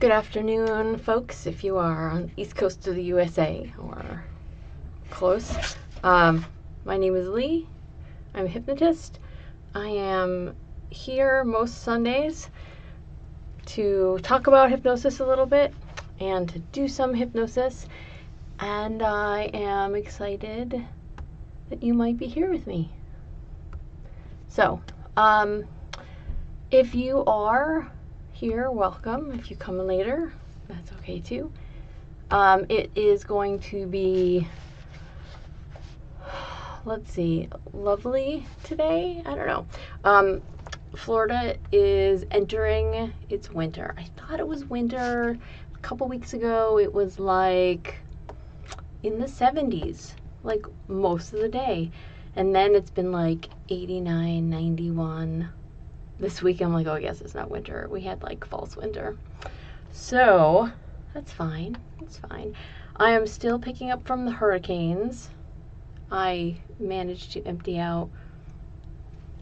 Good afternoon, folks, if you are on the East Coast of the USA or close. My name is Lee. I'm a hypnotist. I am here most Sundays to talk about hypnosis a little bit and to do some hypnosis. And I am excited that you might be here with me. So, if you are here, welcome. If you come later, that's okay too. It is going to be, let's see, lovely today. I don't know. Florida is entering its winter. I thought it was winter a couple weeks ago. It was like in the 70s, like most of the day. And then it's been like 89, 91. This week I'm like, oh yes, it's not winter. We had like false winter. So that's fine. That's fine. I am still picking up from the hurricanes. I managed to empty out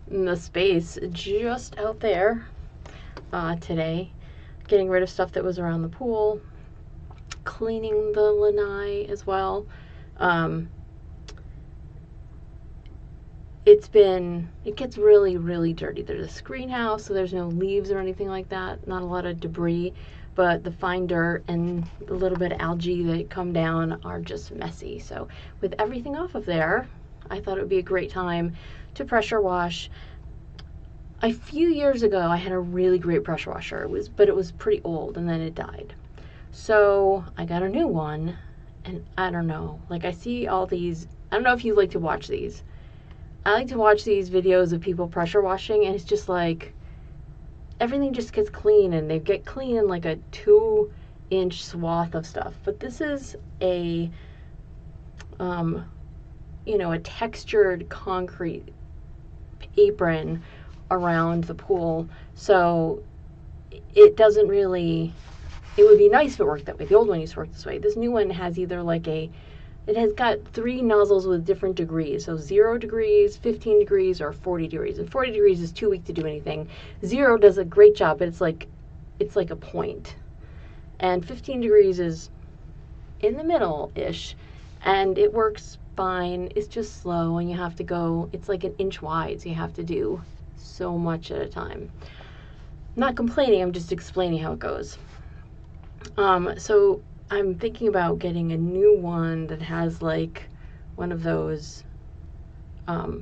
the space just out there today. Getting rid of stuff that was around the pool. Cleaning the lanai as well. It gets really, really dirty. There's a screen house, so there's no leaves or anything like that. Not a lot of debris, but the fine dirt and a little bit of algae that come down are just messy. So with everything off of there, I thought it would be a great time to pressure wash. A few years ago, I had a really great pressure washer. But it was pretty old, and then it died. So I got a new one, and I don't know. Like, I see all these. I don't know if you like to watch these. I like to watch these videos of people pressure washing, and it's just like everything just gets clean, and they get clean in like a 2-inch swath of stuff. But this is a a textured concrete apron around the pool, so it doesn't really. It would be nice if it worked that way. The old one used to work this way. This new one has either like it has got 3 nozzles with different degrees. So 0 degrees, 15 degrees, or 40 degrees. And 40 degrees is too weak to do anything. 0 does a great job, but it's like a point. And 15 degrees is in the middle-ish. And it works fine. It's just slow, and you have to go. It's like 1 inch wide, so you have to do so much at a time. I'm not complaining, I'm just explaining how it goes. So I'm thinking about getting a new one that has like one of those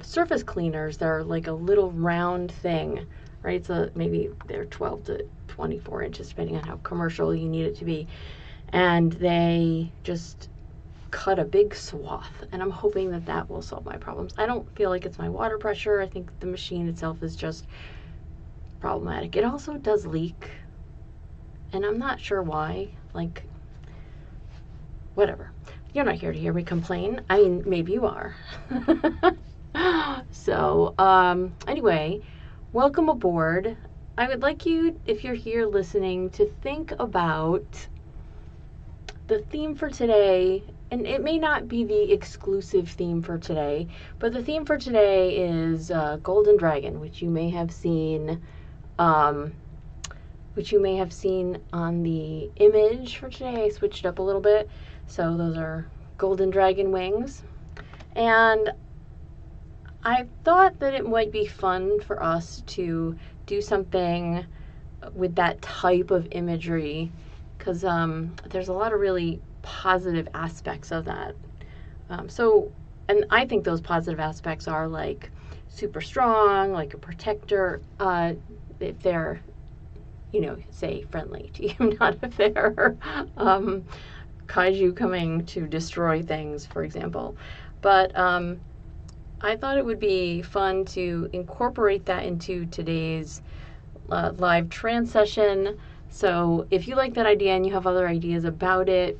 surface cleaners that are like a little round thing, right? So maybe they're 12 to 24 inches, depending on how commercial you need it to be. And they just cut a big swath, and I'm hoping that that will solve my problems. I don't feel like it's my water pressure. I think the machine itself is just problematic. It also does leak, and I'm not sure why. Like, whatever. You're not here to hear me complain. I mean, maybe you are. So, anyway, welcome aboard. I would like you, if you're here listening, to think about the theme for today. And it may not be the exclusive theme for today, but the theme for today is Golden Dragon, which you may have seen on the image for today. I switched up a little bit. So those are golden dragon wings. And I thought that it might be fun for us to do something with that type of imagery, because there's a lot of really positive aspects of that. And I think those positive aspects are like super strong, like a protector, if they're, say friendly to you, not if they're kaiju coming to destroy things, for example. But I thought it would be fun to incorporate that into today's live trance session. So if you like that idea and you have other ideas about it,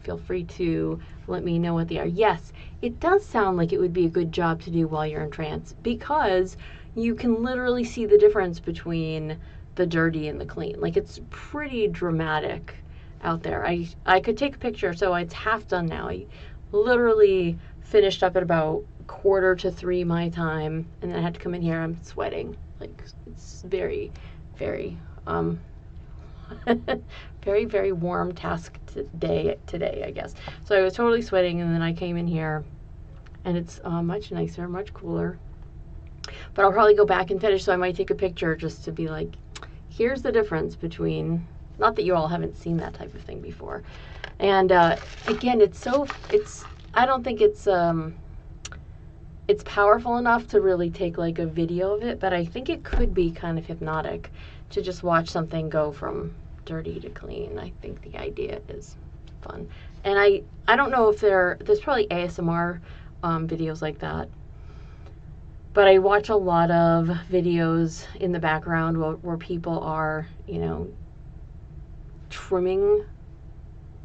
feel free to let me know what they are. Yes, it does sound like it would be a good job to do while you're in trance, because you can literally see the difference between the dirty and the clean. Like, it's pretty dramatic out there. I could take a picture, so it's half done now. I literally finished up at about 2:45 my time, and then I had to come in here. I'm sweating. Like, it's very, very Very, very warm task today, I guess. So I was totally sweating, and then I came in here, and it's much nicer, much cooler. But I'll probably go back and finish, so I might take a picture just to be like, here's the difference between, not that you all haven't seen that type of thing before. And again, I don't think it's powerful enough to really take like a video of it, but I think it could be kind of hypnotic to just watch something go from dirty to clean. I think the idea is fun. And I don't know if there's probably ASMR videos like that, but I watch a lot of videos in the background where people are, trimming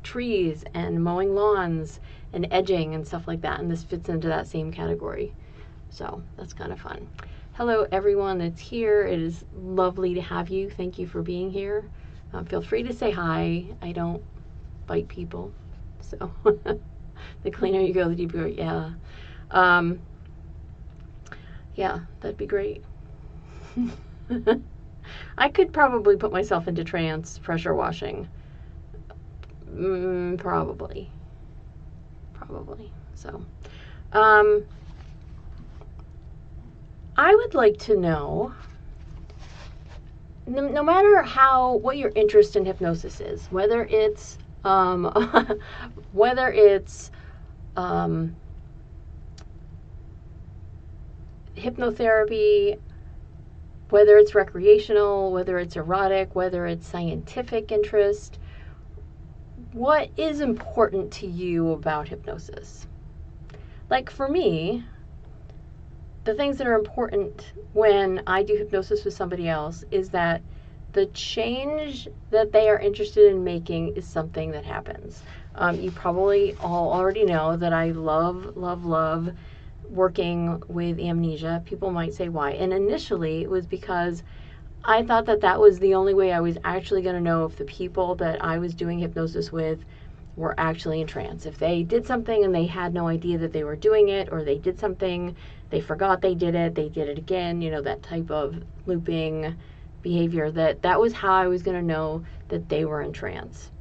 trees and mowing lawns and edging and stuff like that, and this fits into that same category. So that's kind of fun. Hello everyone that's here. It is lovely to have you. Thank you for being here. Feel free to say hi. I don't bite people, so the cleaner you go, the deeper. Yeah, yeah, that'd be great. I could probably put myself into trance pressure washing. Probably. So, I would like to know, no matter what your interest in hypnosis is, whether it's hypnotherapy, whether it's recreational, whether it's erotic, whether it's scientific interest, what is important to you about hypnosis? Like for me, the things that are important when I do hypnosis with somebody else is that the change that they are interested in making is something that happens. You probably all already know that I love working with amnesia. People might say why. And initially it was because I thought that was the only way I was actually going to know if the people that I was doing hypnosis with were actually in trance. If they did something and they had no idea that they were doing it, or they did something, they forgot they did it again, that type of looping behavior, that was how I was going to know that they were in trance.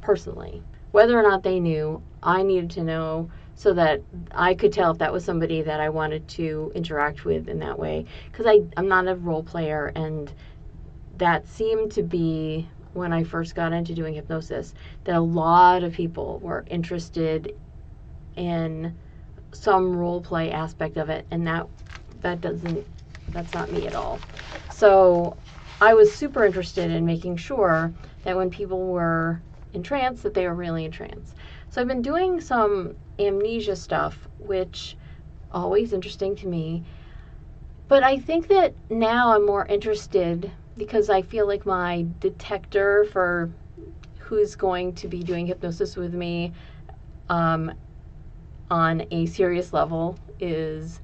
Personally, whether or not they knew, I needed to know so that I could tell if that was somebody that I wanted to interact with in that way. Because I'm not a role player, and that seemed to be, when I first got into doing hypnosis, that a lot of people were interested in some role play aspect of it, and that's not me at all. So I was super interested in making sure that when people were in trance, that they were really in trance. So I've been doing some amnesia stuff, which always interesting to me. But I think that now I'm more interested because I feel like my detector for who's going to be doing hypnosis with me on a serious level is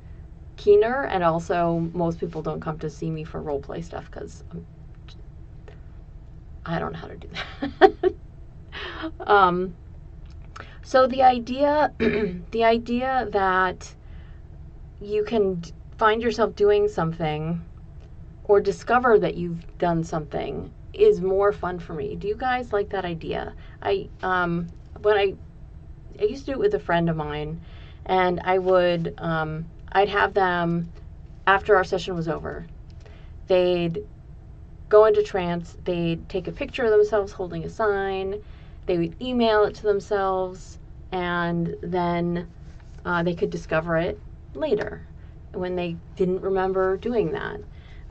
keener, and also most people don't come to see me for role play stuff because I don't know how to do that. So the idea that you can find yourself doing something or discover that you've done something is more fun for me. Do you guys like that idea? I used to do it with a friend of mine, and I'd have them, after our session was over, they'd go into trance, they'd take a picture of themselves holding a sign, they would email it to themselves, and then they could discover it later when they didn't remember doing that.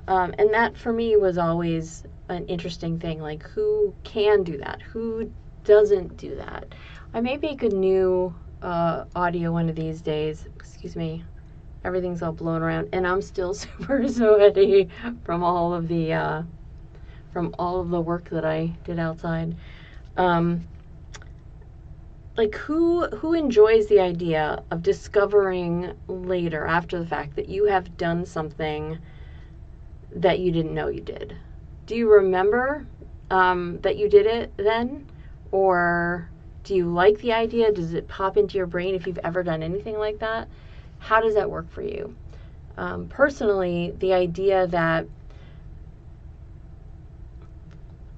And that for me was always an interesting thing, like who can do that? Who doesn't do that? I may make a new audio one of these days. Excuse me. Everything's all blown around, and I'm still super sweaty from all of the work that I did outside. Like who enjoys the idea of discovering later, after the fact, that you have done something that you didn't know you did? Do you remember that you did it then? Or do you like the idea? Does it pop into your brain if you've ever done anything like that? How does that work for you? Personally, the idea that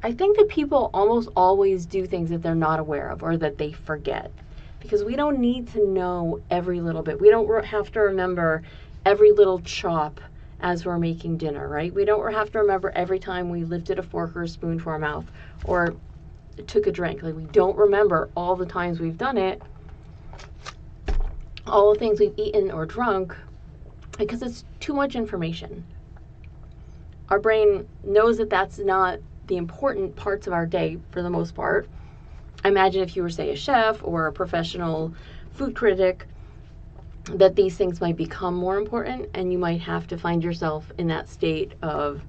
I think that people almost always do things that they're not aware of or that they forget, because we don't need to know every little bit. We don't have to remember every little chop as we're making dinner, right? We don't have to remember every time we lifted a fork or a spoon to our mouth or took a drink. Like, we don't remember all the times we've done it, all the things we've eaten or drunk, because it's too much information. Our brain knows that that's not the important parts of our day for the most part. I imagine if you were, say, a chef or a professional food critic, that these things might become more important, and you might have to find yourself in that state of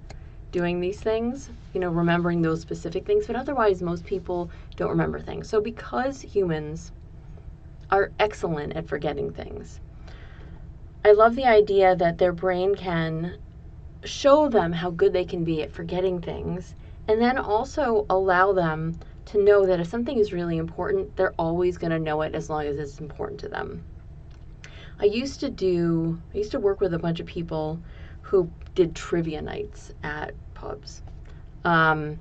doing these things, remembering those specific things. But otherwise, most people don't remember things. So because humans are excellent at forgetting things, I love the idea that their brain can show them how good they can be at forgetting things, and then also allow them to know that if something is really important, they're always going to know it as long as it's important to them. I used to work with a bunch of people who did trivia nights at pubs. And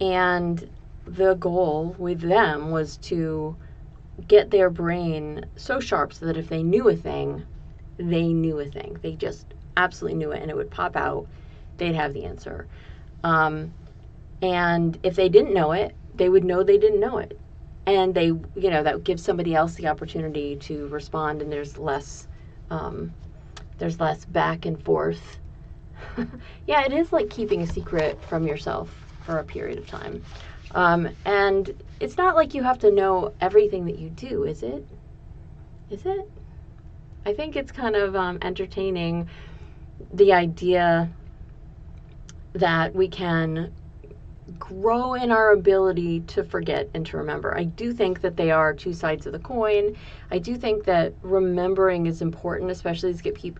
the goal with them was to get their brain so sharp so that if they knew a thing, they knew a thing. They just absolutely knew it, and it would pop out. They'd have the answer. And if they didn't know it, they would know they didn't know it. And they, that would give somebody else the opportunity to respond, and there's less back and forth. Yeah, it is like keeping a secret from yourself for a period of time. And it's not like you have to know everything that you do, is it? Is it? I think it's kind of entertaining, the idea that we can grow in our ability to forget and to remember. I do think that they are two sides of the coin. I do think that remembering is important, especially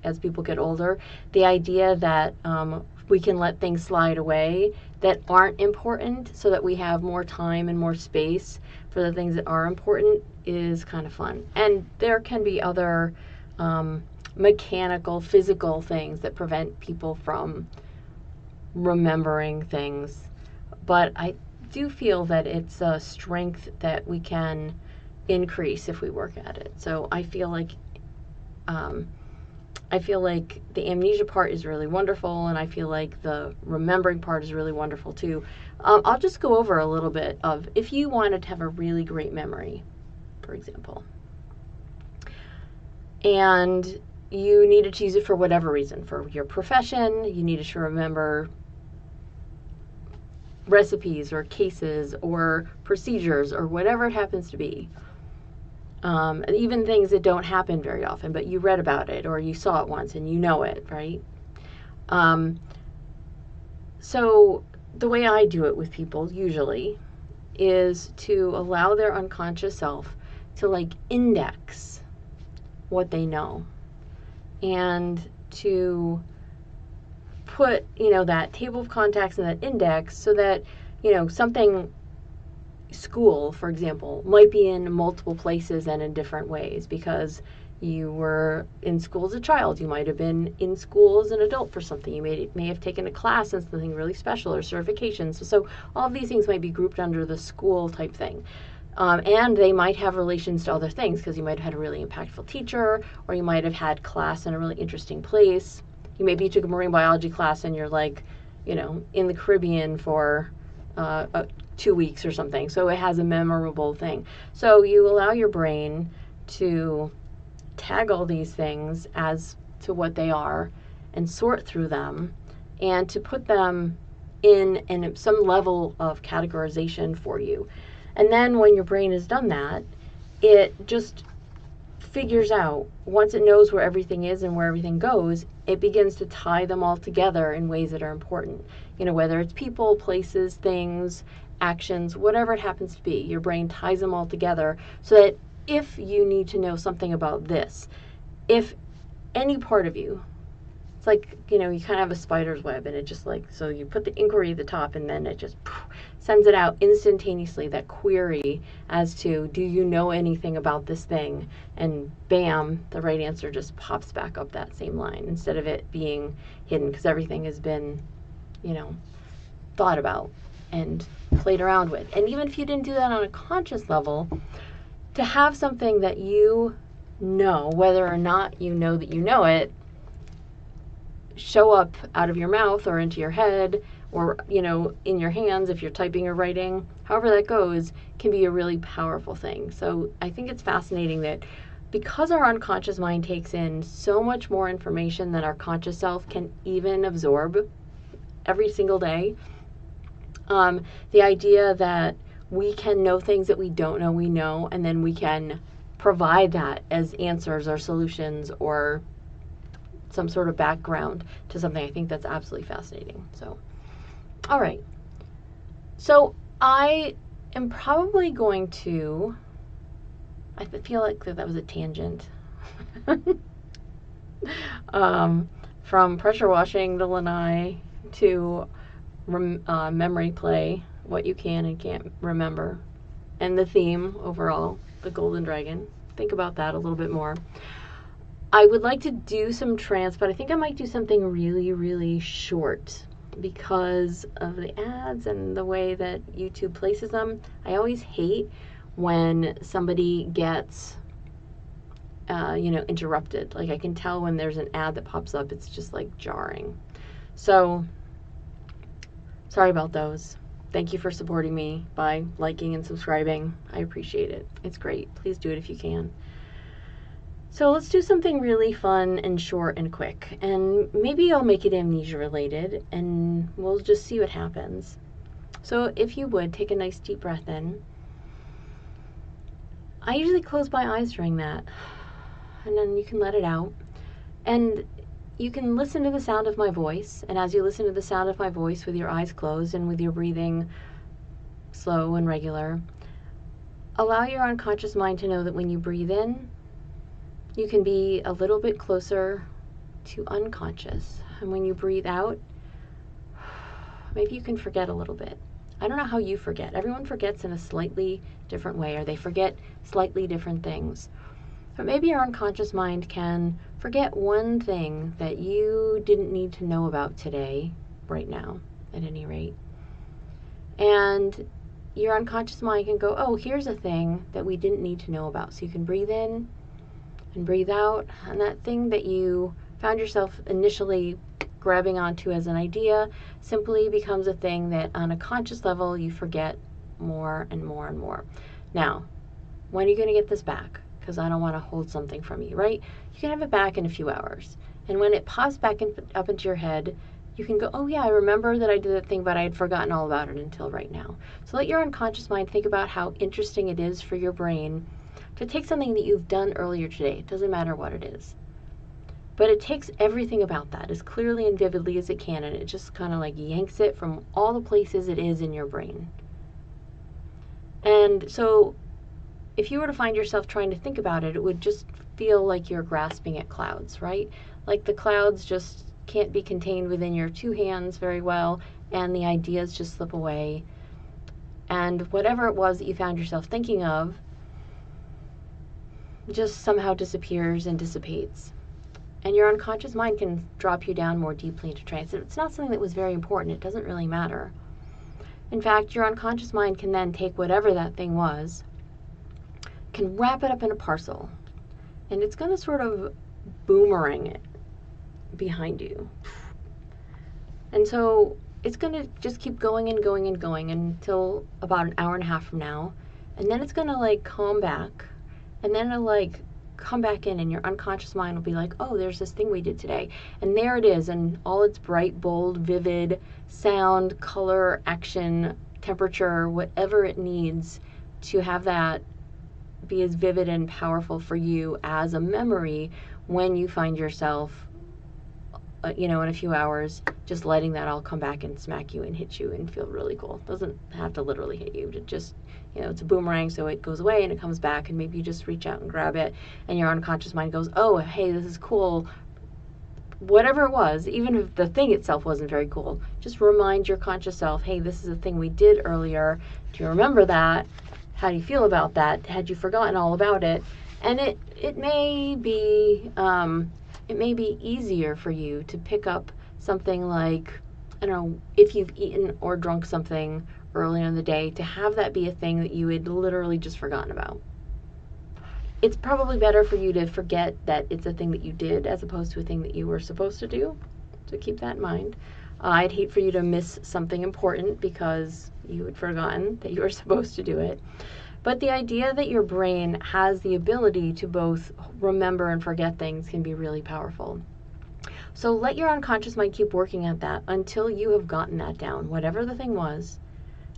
as people get older. The idea that we can let things slide away that aren't important so that we have more time and more space for the things that are important is kind of fun. And there can be other mechanical, physical things that prevent people from remembering things. But I do feel that it's a strength that we can increase if we work at it. So I feel like the amnesia part is really wonderful, and I feel like the remembering part is really wonderful too. I'll just go over a little bit of, if you wanted to have a really great memory, for example, and you needed to use it for whatever reason, for your profession, you needed to remember recipes or cases or procedures or whatever it happens to be. Even things that don't happen very often, but you read about it or you saw it once and you know it, right? So the way I do it with people usually is to allow their unconscious self to index what they know, and to put, that table of contacts in that index so that, something, school, for example, might be in multiple places and in different ways because you were in school as a child. You might have been in school as an adult for something. You may have taken a class in something really special or certifications. So all of these things might be grouped under the school type thing. And they might have relations to other things because you might have had a really impactful teacher, or you might have had class in a really interesting place. Maybe you took a marine biology class and you're in the Caribbean for 2 weeks or something. So it has a memorable thing. So you allow your brain to tag all these things as to what they are and sort through them and to put them in some level of categorization for you. And then when your brain has done that, it just figures out, once it knows where everything is and where everything goes, it begins to tie them all together in ways that are important. Whether it's people, places, things, actions, whatever it happens to be, your brain ties them all together so that if you need to know something about this, if any part of you, it's like, you kind of have a spider's web, and it just so you put the inquiry at the top and then it just sends it out instantaneously, that query as to, do you know anything about this thing? And bam, the right answer just pops back up that same line instead of it being hidden because everything has been, thought about and played around with. And even if you didn't do that on a conscious level, to have something that you know, whether or not you know that you know it, show up out of your mouth or into your head or, you know, in your hands if you're typing or writing, however that goes, can be a really powerful thing. So I think it's fascinating that because our unconscious mind takes in so much more information than our conscious self can even absorb every single day, the idea that we can know things that we don't know we know, and then we can provide that as answers or solutions or some sort of background to something, I think that's absolutely fascinating. So, all right. So I am probably going to, I feel like that was a tangent. From pressure washing the lanai to memory play, what you can and can't remember, and the theme overall, the golden dragon. Think about that a little bit more. I would like to do some trance, but I think I might do something really, really short because of the ads and the way that YouTube places them. I always hate when somebody gets interrupted. Like, I can tell when there's an ad that pops up, it's just like jarring. So sorry about those. Thank you for supporting me by liking and subscribing. I appreciate it. It's great. Please do it if you can. So let's do something really fun and short and quick. And maybe I'll make it amnesia related and we'll just see what happens. So if you would, take a nice deep breath in. I usually close my eyes during that. And then you can let it out. And you can listen to the sound of my voice. And as you listen to the sound of my voice with your eyes closed and with your breathing slow and regular, allow your unconscious mind to know that when you breathe in, you can be a little bit closer to unconscious. And when you breathe out, maybe you can forget a little bit. I don't know how you forget. Everyone forgets in a slightly different way, or they forget slightly different things. But maybe your unconscious mind can forget one thing that you didn't need to know about today, right now, at any rate. And your unconscious mind can go, oh, here's a thing that we didn't need to know about. So you can breathe in and breathe out, and that thing that you found yourself initially grabbing onto as an idea simply becomes a thing that on a conscious level you forget more and more and more. Now, when are you going to get this back? Because I don't want to hold something from you, right? You can have it back in a few hours. And when it pops back up into your head, you can go, oh yeah, I remember that I did that thing, but I had forgotten all about it until right now. So let your unconscious mind think about how interesting it is for your brain to take something that you've done earlier today. It doesn't matter what it is. But it takes everything about that as clearly and vividly as it can, and it just kind of like yanks it from all the places it is in your brain. And so if you were to find yourself trying to think about it, it would just feel like you're grasping at clouds, right? Like the clouds just can't be contained within your two hands very well, and the ideas just slip away. And whatever it was that you found yourself thinking of just somehow disappears and dissipates. And your unconscious mind can drop you down more deeply into trance. It's not something that was very important. It doesn't really matter. In fact, your unconscious mind can then take whatever that thing was, can wrap it up in a parcel, and it's going to sort of boomerang it behind you. And so it's going to just keep going and going and going until about an hour and a half from now. And then it's going to like come back, and then it'll like come back in, and your unconscious mind will be like, oh, there's this thing we did today. And there it is, and all its bright, bold, vivid sound, color, action, temperature, whatever it needs to have that be as vivid and powerful for you as a memory when you find yourself, in a few hours, just letting that all come back and smack you and hit you and feel really cool. It doesn't have to literally hit you. It just, it's a boomerang, so it goes away and it comes back, and maybe you just reach out and grab it, and your unconscious mind goes, oh, hey, this is cool. Whatever it was, even if the thing itself wasn't very cool, just remind your conscious self, hey, this is a thing we did earlier. Do you remember that? How do you feel about that? Had you forgotten all about it? And it may be easier for you to pick up something like, I don't know, if you've eaten or drunk something earlier in the day, to have that be a thing that you had literally just forgotten about. It's probably better for you to forget that it's a thing that you did as opposed to a thing that you were supposed to do. So keep that in mind. I'd hate for you to miss something important because you had forgotten that you were supposed to do it. But the idea that your brain has the ability to both remember and forget things can be really powerful. So let your unconscious mind keep working at that until you have gotten that down. Whatever the thing was,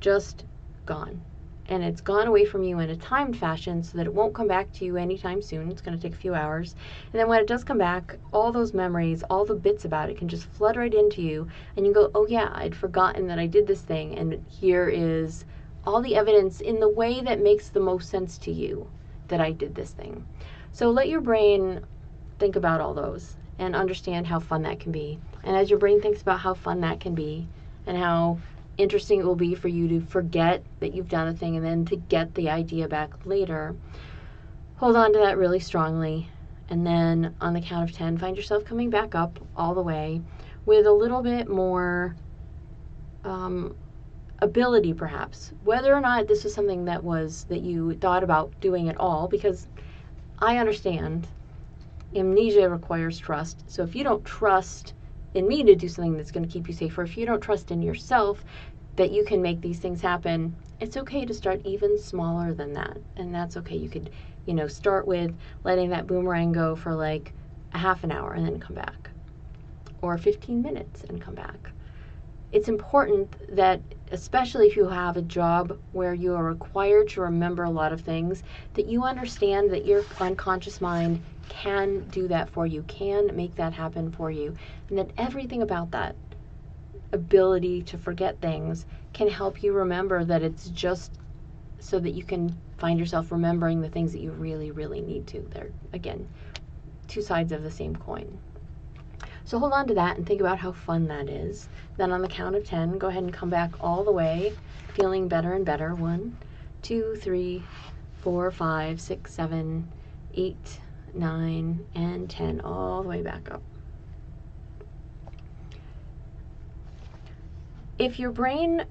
just gone. And it's gone away from you in a timed fashion so that it won't come back to you anytime soon. It's going to take a few hours. And then when it does come back, all those memories, all the bits about it can just flood right into you. And you go, oh yeah, I'd forgotten that I did this thing. And here is all the evidence in the way that makes the most sense to you that I did this thing. So let your brain think about all those and understand how fun that can be. And as your brain thinks about how fun that can be and how interesting it will be for you to forget that you've done a thing and then to get the idea back later, hold on to that really strongly. And then on the count of 10, find yourself coming back up all the way with a little bit more ability, perhaps. Whether or not this was something that you thought about doing at all, because I understand amnesia requires trust. So if you don't trust in me to do something that's going to keep you safe, or if you don't trust in yourself that you can make these things happen, it's okay to start even smaller than that. And that's okay. You could, start with letting that boomerang go for like a half an hour and then come back, or 15 minutes and come back. It's important that, especially if you have a job where you are required to remember a lot of things, that you understand that your unconscious mind can do that for you, can make that happen for you, and that everything about that ability to forget things can help you remember that it's just so that you can find yourself remembering the things that you really, really need to. They're, again, two sides of the same coin. So hold on to that and think about how fun that is. Then on the count of 10, go ahead and come back all the way, feeling better and better. 1, 2, 3, 4, 5, 6, 7, 8, 9, and 10, all the way back up. If your brain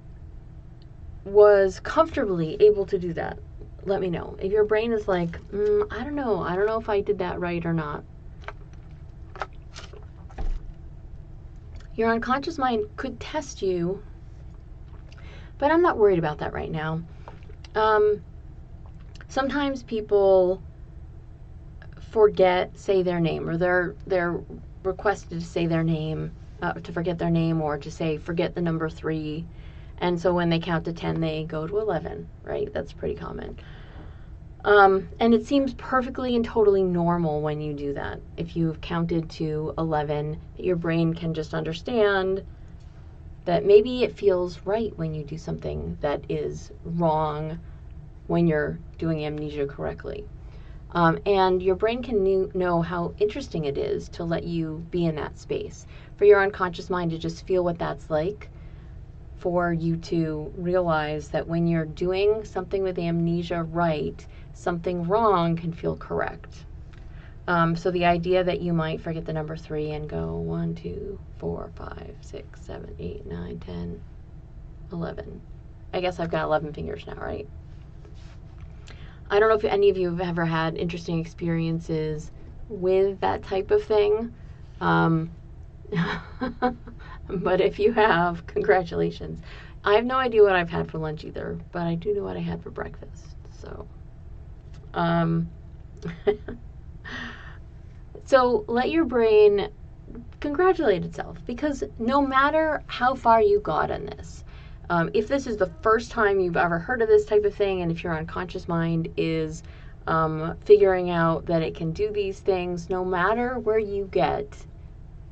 was comfortably able to do that, let me know. If your brain is like, I don't know if I did that right or not. Your unconscious mind could test you, but I'm not worried about that right now. Sometimes people say their name, or they're requested to say their name, to forget their name, or to say forget the number 3. And so when they count to 10, they go to 11, right? That's pretty common. And it seems perfectly and totally normal when you do that. If you've counted to 11, your brain can just understand that maybe it feels right when you do something that is wrong when you're doing amnesia correctly. And your brain can know how interesting it is to let you be in that space. For your unconscious mind to just feel what that's like, for you to realize that when you're doing something with amnesia right, something wrong can feel correct. So the idea that you might forget the number 3 and go 1, 2, 4, 5, 6, 7, 8, 9, 10, 11. I guess I've got 11 fingers now, right? I don't know if any of you have ever had interesting experiences with that type of thing. But if you have, congratulations. I have no idea what I've had for lunch either, but I do know what I had for breakfast. So, so let your brain congratulate itself, because no matter how far you got in this, if this is the first time you've ever heard of this type of thing, and if your unconscious mind is figuring out that it can do these things, no matter where you get,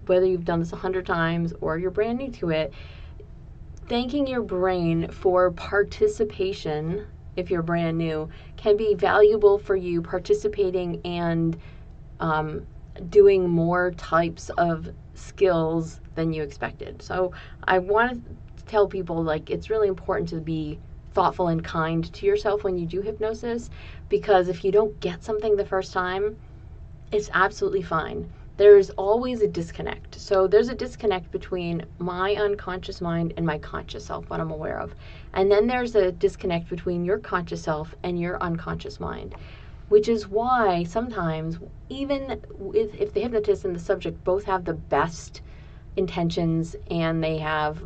whether you've done this 100 times or you're brand new to it, thanking your brain for participation, if you're brand new, can be valuable for you participating and doing more types of skills than you expected. So I want to tell people, like, it's really important to be thoughtful and kind to yourself when you do hypnosis, because if you don't get something the first time, it's absolutely fine. there's always a disconnect. So there's a disconnect between my unconscious mind and my conscious self, what I'm aware of. And then there's a disconnect between your conscious self and your unconscious mind, which is why sometimes, even if the hypnotist and the subject both have the best intentions and they have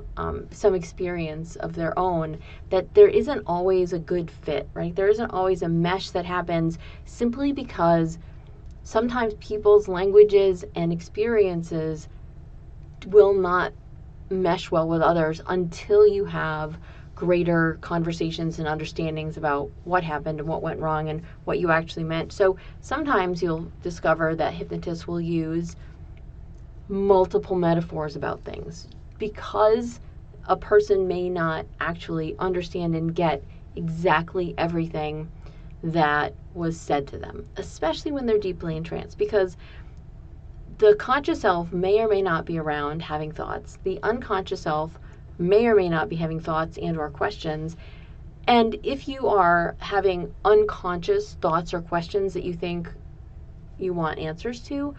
some experience of their own, that there isn't always a good fit, right? There isn't always a mesh that happens, simply because sometimes people's languages and experiences will not mesh well with others until you have greater conversations and understandings about what happened and what went wrong and what you actually meant. So sometimes you'll discover that hypnotists will use multiple metaphors about things because a person may not actually understand and get exactly everything that was said to them, especially when they're deeply entranced, because the conscious self may or may not be around having thoughts. The unconscious self may or may not be having thoughts and or questions. And if you are having unconscious thoughts or questions that you think you want answers to,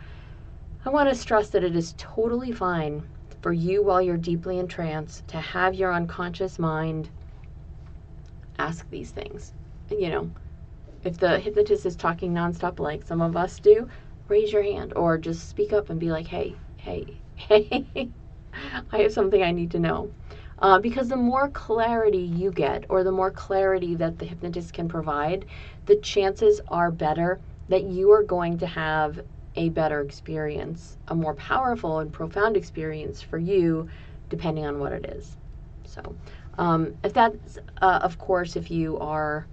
I want to stress that it is totally fine for you, while you're deeply entranced, to have your unconscious mind ask these things. You know, if the hypnotist is talking nonstop like some of us do, raise your hand or just speak up and be like, hey, I have something I need to know. Because the more clarity you get, or the more clarity that the hypnotist can provide, the chances are better that you are going to have a better experience, a more powerful and profound experience for you, depending on what it is. So, if that's, of course, if you are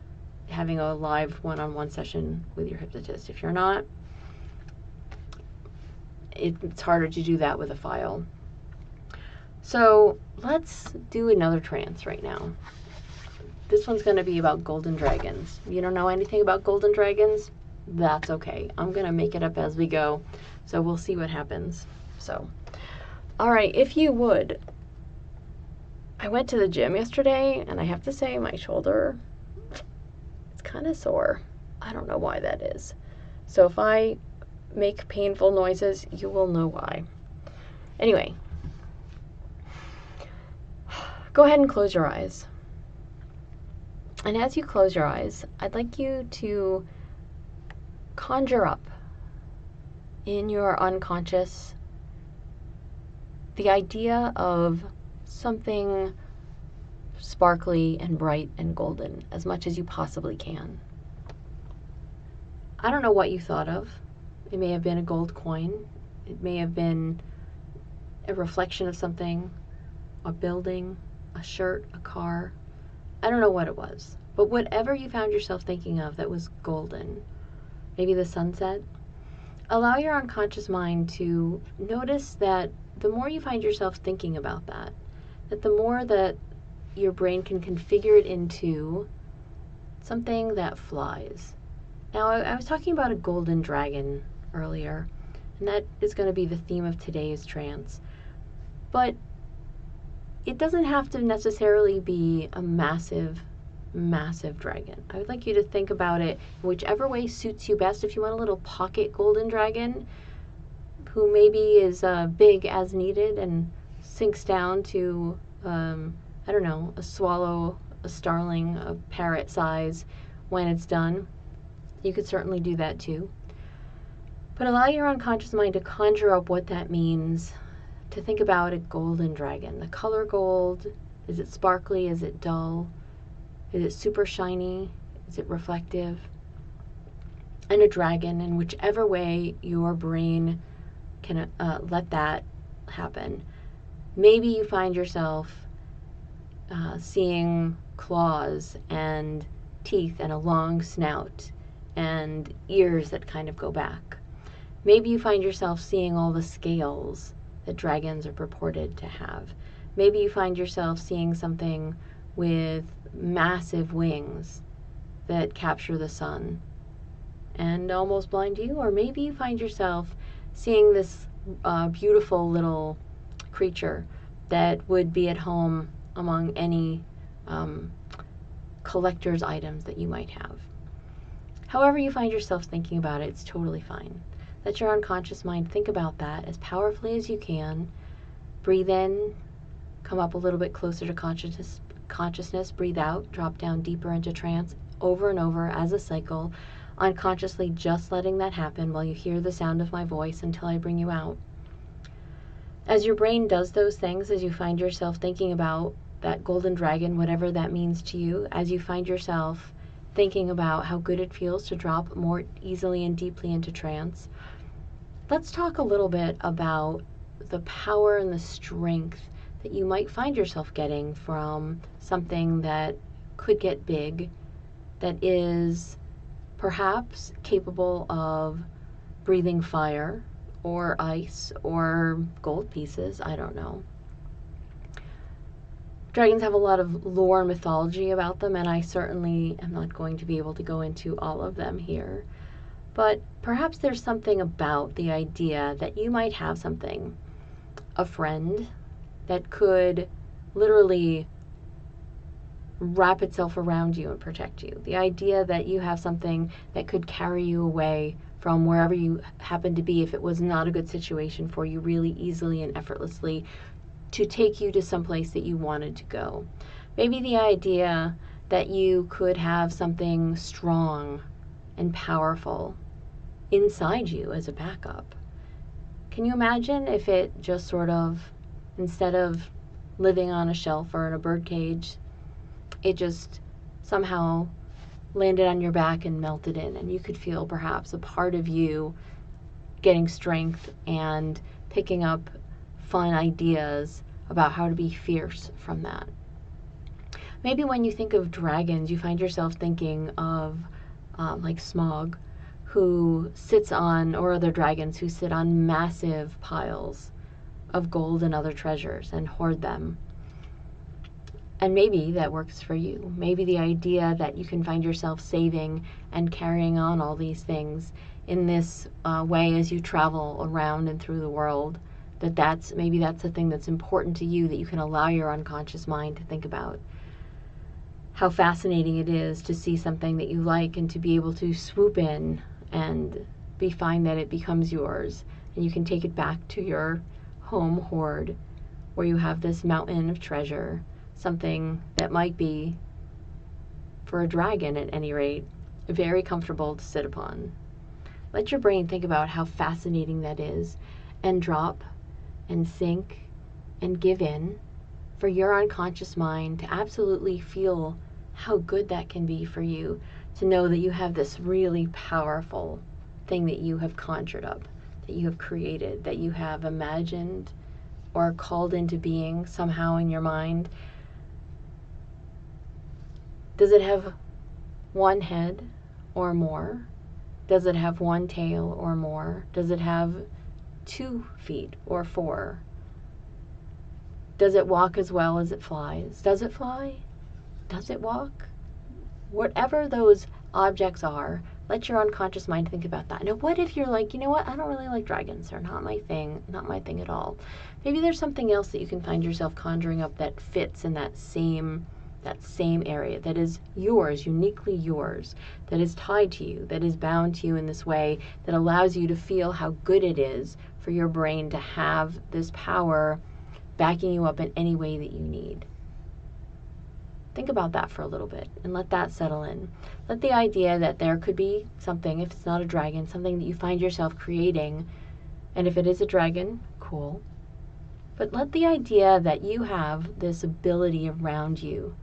having a live one-on-one session with your hypnotist. If you're not, it's harder to do that with a file. So let's do another trance right now. This one's going to be about golden dragons. If you don't know anything about golden dragons, that's okay. I'm going to make it up as we go, so we'll see what happens. So, all right, if you would, I went to the gym yesterday, and I have to say my shoulder, it's kind of sore. I don't know why that is. So if I make painful noises, you will know why. Anyway, go ahead and close your eyes. And as you close your eyes, I'd like you to conjure up in your unconscious the idea of something sparkly and bright and golden as much as you possibly can. I don't know what you thought of. It may have been a gold coin. It may have been a reflection of something, a building, a shirt, a car. I don't know what it was. But whatever you found yourself thinking of that was golden, maybe the sunset, allow your unconscious mind to notice that the more you find yourself thinking about that the more that your brain can configure it into something that flies. Now, I was talking about a golden dragon earlier, and that is going to be the theme of today's trance. But it doesn't have to necessarily be a massive dragon. I would like you to think about it whichever way suits you best. If you want a little pocket golden dragon who maybe is big as needed and sinks down to, I don't know, a swallow, a starling, a parrot size when it's done, you could certainly do that too. But allow your unconscious mind to conjure up what that means, to think about a golden dragon. The color gold, is it sparkly? Is it dull? Is it super shiny? Is it reflective? And a dragon, in whichever way your brain can let that happen. Maybe you find yourself seeing claws and teeth and a long snout and ears that kind of go back. Maybe you find yourself seeing all the scales that dragons are purported to have. Maybe you find yourself seeing something with massive wings that capture the sun and almost blind you. Or maybe you find yourself seeing this beautiful little creature that would be at home among any collector's items that you might have. However you find yourself thinking about it, it's totally fine. Let your unconscious mind think about that as powerfully as you can. Breathe in, come up a little bit closer to consciousness. Breathe out, drop down deeper into trance, over and over as a cycle, unconsciously just letting that happen while you hear the sound of my voice until I bring you out. As your brain does those things, as you find yourself thinking about that golden dragon, whatever that means to you, as you find yourself thinking about how good it feels to drop more easily and deeply into trance, let's talk a little bit about the power and the strength that you might find yourself getting from something that could get big, that is perhaps capable of breathing fire or ice or gold pieces, I don't know. Dragons have a lot of lore and mythology about them, and I certainly am not going to be able to go into all of them here. But perhaps there's something about the idea that you might have something, a friend, that could literally wrap itself around you and protect you. The idea that you have something that could carry you away from wherever you happen to be if it was not a good situation for you, really easily and effortlessly, to take you to some place that you wanted to go. Maybe the idea that you could have something strong and powerful inside you as a backup. Can you imagine if it just sort of, instead of living on a shelf or in a bird cage, it just somehow landed on your back and melted in, and you could feel perhaps a part of you getting strength and picking up fun ideas about how to be fierce from that. Maybe when you think of dragons, you find yourself thinking of like Smog, who sits on, or other dragons who sit on massive piles of gold and other treasures and hoard them. And maybe that works for you. Maybe the idea that you can find yourself saving and carrying on all these things in this way as you travel around and through the world, maybe that's the thing that's important to you, that you can allow your unconscious mind to think about. How fascinating it is to see something that you like and to be able to swoop in and find that it becomes yours, and you can take it back to your home hoard where you have this mountain of treasure, something that might be, for a dragon at any rate, very comfortable to sit upon. Let your brain think about how fascinating that is, and drop and sink and give in for your unconscious mind to absolutely feel how good that can be for you, to know that you have this really powerful thing that you have conjured up, that you have created, that you have imagined or called into being somehow in your mind. Does it have one head or more? Does it have one tail or more? Does it have 2 feet or 4? Does it walk as well as it flies? Does it fly? Does it walk? Whatever those objects are, let your unconscious mind think about that. Now, what if you're like, you know what, I don't really like dragons. They're not my thing at all. Maybe there's something else that you can find yourself conjuring up that fits in that same area, that is yours, uniquely yours, that is tied to you, that is bound to you in this way, that allows you to feel how good it is for your brain to have this power backing you up in any way that you need. Think about that for a little bit and let that settle in. Let the idea that there could be something, if it's not a dragon, something that you find yourself creating, and if it is a dragon, cool. But let the idea that you have this ability around you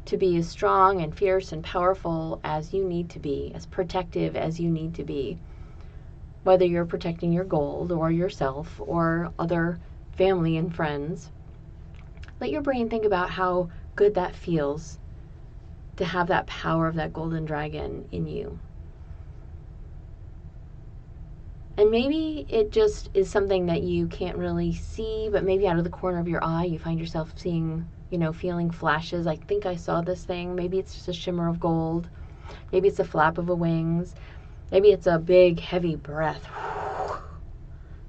to be as strong and fierce and powerful as you need to be, as protective as you need to be, whether you're protecting your gold or yourself or other family and friends. Let your brain think about how good that feels to have that power of that golden dragon in you. And maybe it just is something that you can't really see, but maybe out of the corner of your eye you find yourself seeing, feeling flashes. I think I saw this thing. Maybe it's just a shimmer of gold. Maybe it's a flap of the wings. Maybe it's a big, heavy breath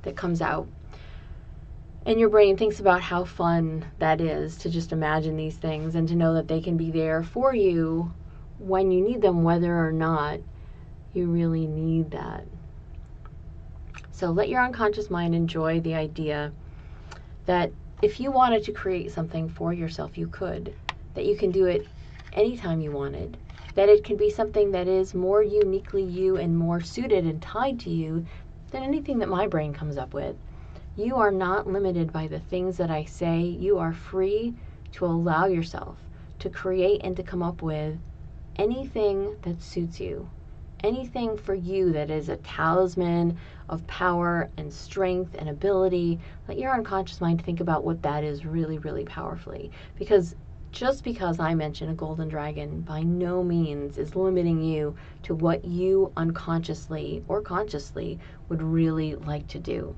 that comes out. And your brain thinks about how fun that is to just imagine these things and to know that they can be there for you when you need them, whether or not you really need that. So let your unconscious mind enjoy the idea that if you wanted to create something for yourself, you could, that you can do it anytime you wanted, that it can be something that is more uniquely you and more suited and tied to you than anything that my brain comes up with. You are not limited by the things that I say. You are free to allow yourself to create and to come up with anything that suits you. Anything for you that is a talisman of power and strength and ability. Let your unconscious mind think about what that is really, really powerfully. Because just because I mention a golden dragon by no means is limiting you to what you unconsciously or consciously would really like to do.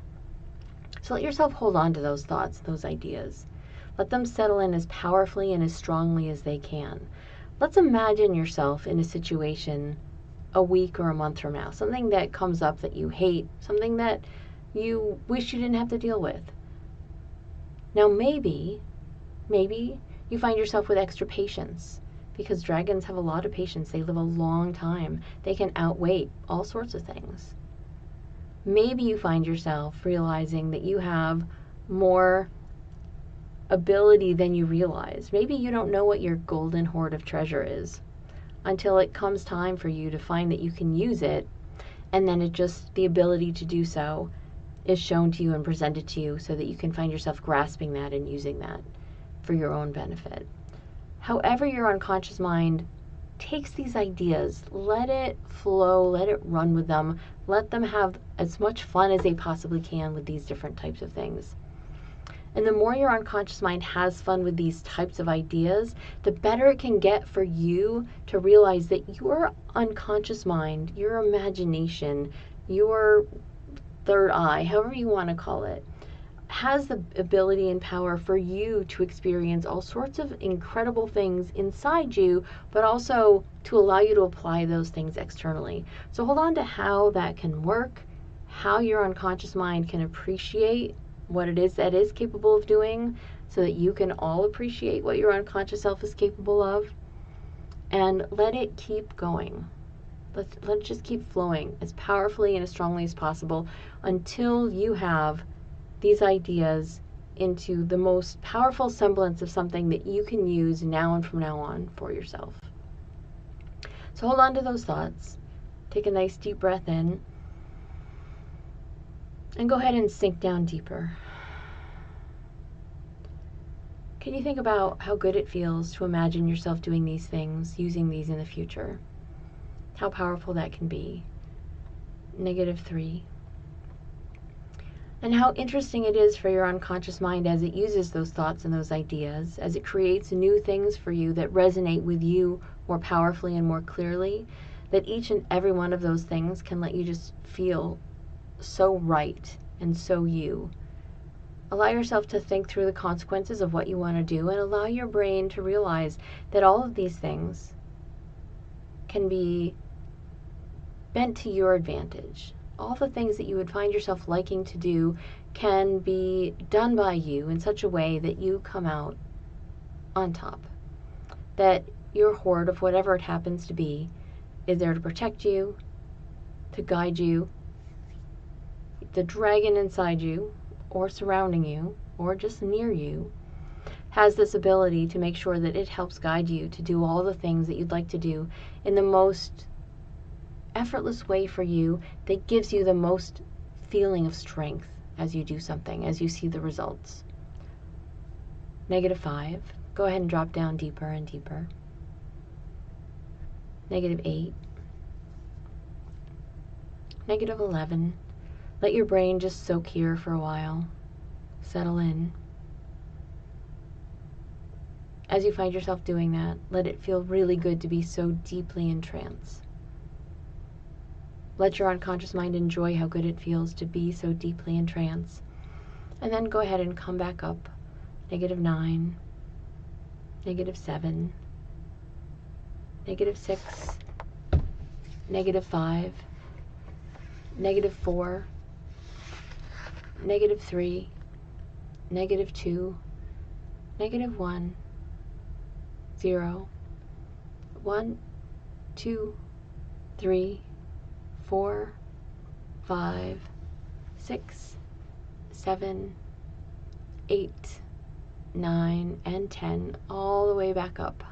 So let yourself hold on to those thoughts, those ideas. Let them settle in as powerfully and as strongly as they can. Let's imagine yourself in a situation a week or a month from now, something that comes up that you hate, something that you wish you didn't have to deal with. Now maybe you find yourself with extra patience, because dragons have a lot of patience. They live a long time. They can outwait all sorts of things. Maybe you find yourself realizing that you have more ability than you realize. Maybe you don't know what your golden hoard of treasure is until it comes time for you to find that you can use it, and then the ability to do so is shown to you and presented to you so that you can find yourself grasping that and using that for your own benefit. However your unconscious mind takes these ideas, let it flow, let it run with them, let them have as much fun as they possibly can with these different types of things. And the more your unconscious mind has fun with these types of ideas, the better it can get for you to realize that your unconscious mind, your imagination, your third eye, however you want to call it, has the ability and power for you to experience all sorts of incredible things inside you, but also to allow you to apply those things externally. So hold on to how that can work, how your unconscious mind can appreciate what it is that is capable of doing, so that you can all appreciate what your unconscious self is capable of, and let it keep going. Let it just keep flowing as powerfully and as strongly as possible until you have these ideas into the most powerful semblance of something that you can use now and from now on for yourself. So hold on to those thoughts. Take a nice deep breath in. And go ahead and sink down deeper. Can you think about how good it feels to imagine yourself doing these things, using these in the future? How powerful that can be. -3. And how interesting it is for your unconscious mind as it uses those thoughts and those ideas, as it creates new things for you that resonate with you more powerfully and more clearly, that each and every one of those things can let you just feel so right and so you. Allow yourself to think through the consequences of what you want to do, and allow your brain to realize that all of these things can be bent to your advantage. All the things that you would find yourself liking to do can be done by you in such a way that you come out on top. That your hoard of whatever it happens to be is there to protect you, to guide you. The dragon inside you, or surrounding you, or just near you, has this ability to make sure that it helps guide you to do all the things that you'd like to do in the most effortless way for you, that gives you the most feeling of strength as you do something, as you see the results. -5. Go ahead and drop down deeper and deeper. -8. -11. Let your brain just soak here for a while. Settle in. As you find yourself doing that, let it feel really good to be so deeply in trance. Let your unconscious mind enjoy how good it feels to be so deeply in trance. And then go ahead and come back up. -9. -7. -6. -5. -4. -3, -2, -1, 0, 1, 2, 3, 4, 5, 6, 7, 8, 9, and 10, all the way back up.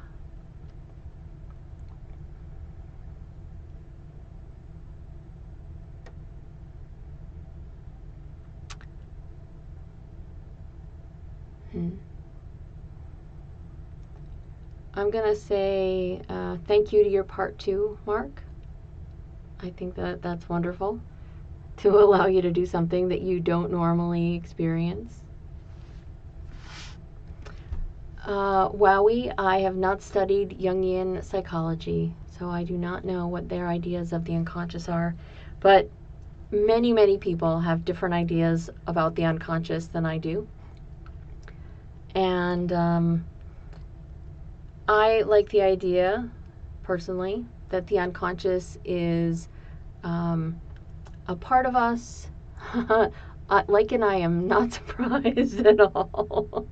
I'm going to say thank you to your part 2, Mark. I think that that's wonderful to allow you to do something that you don't normally experience. Wowie, I have not studied Jungian psychology, so I do not know what their ideas of the unconscious are, but many, many people have different ideas about the unconscious than I do. And I like the idea, personally, that the unconscious is a part of us. Like, and I am not surprised at all.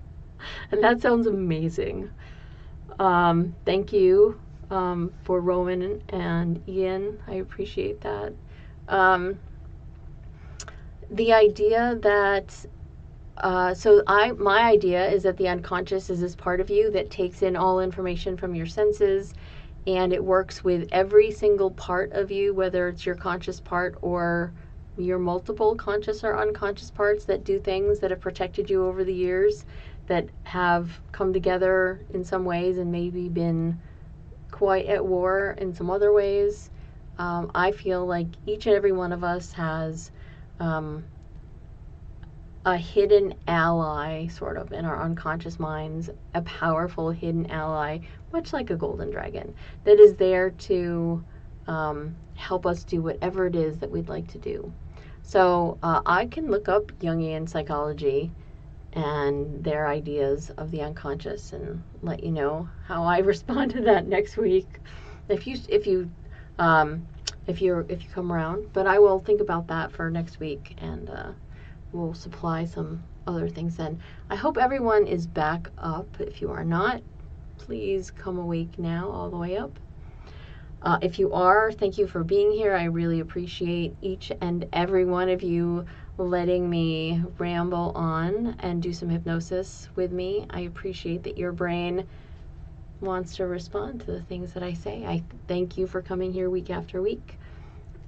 And that sounds amazing. Thank you for Roman and Ian. I appreciate that. The idea that my idea is that the unconscious is this part of you that takes in all information from your senses, and it works with every single part of you, whether it's your conscious part or your multiple conscious or unconscious parts that do things that have protected you over the years, that have come together in some ways and maybe been quite at war in some other ways. I feel like each and every one of us has a hidden ally, sort of, in our unconscious minds, a powerful hidden ally, much like a golden dragon, that is there to help us do whatever it is that we'd like to do. So I can look up Jungian psychology and their ideas of the unconscious and let you know how I respond to that next week, if you come around. But I will think about that for next week, and we'll supply some other things then. I hope everyone is back up. If you are not, please come awake now all the way up. If you are, thank you for being here. I really appreciate each and every one of you letting me ramble on and do some hypnosis with me. I appreciate that your brain wants to respond to the things that I say. I thank you for coming here week after week.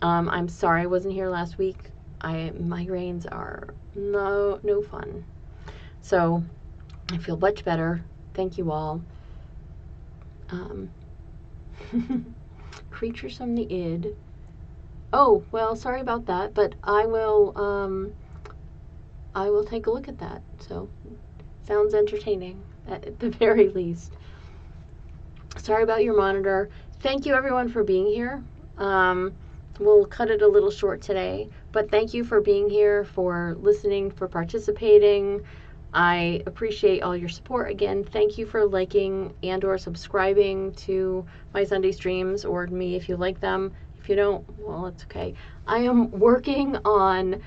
I'm sorry I wasn't here last week. Migraines are no fun. So I feel much better. Thank you all. Creatures from the id. Oh, well, sorry about that, but I will take a look at that. So sounds entertaining at the very least. Sorry about your monitor. Thank you everyone for being here. We'll cut it a little short today, but thank you for being here, for listening, for participating. I appreciate all your support. Again, thank you for liking and or subscribing to my Sunday streams, or me if you like them. If you don't, well, it's okay. I am working on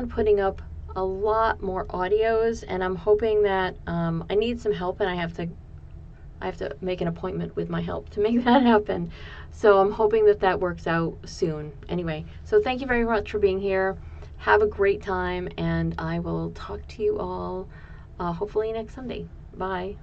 putting up a lot more audios, and I'm hoping that I need some help, and I have to make an appointment with my help to make that happen. So I'm hoping that works out soon. Anyway, so thank you very much for being here. Have a great time, and I will talk to you all hopefully next Sunday. Bye.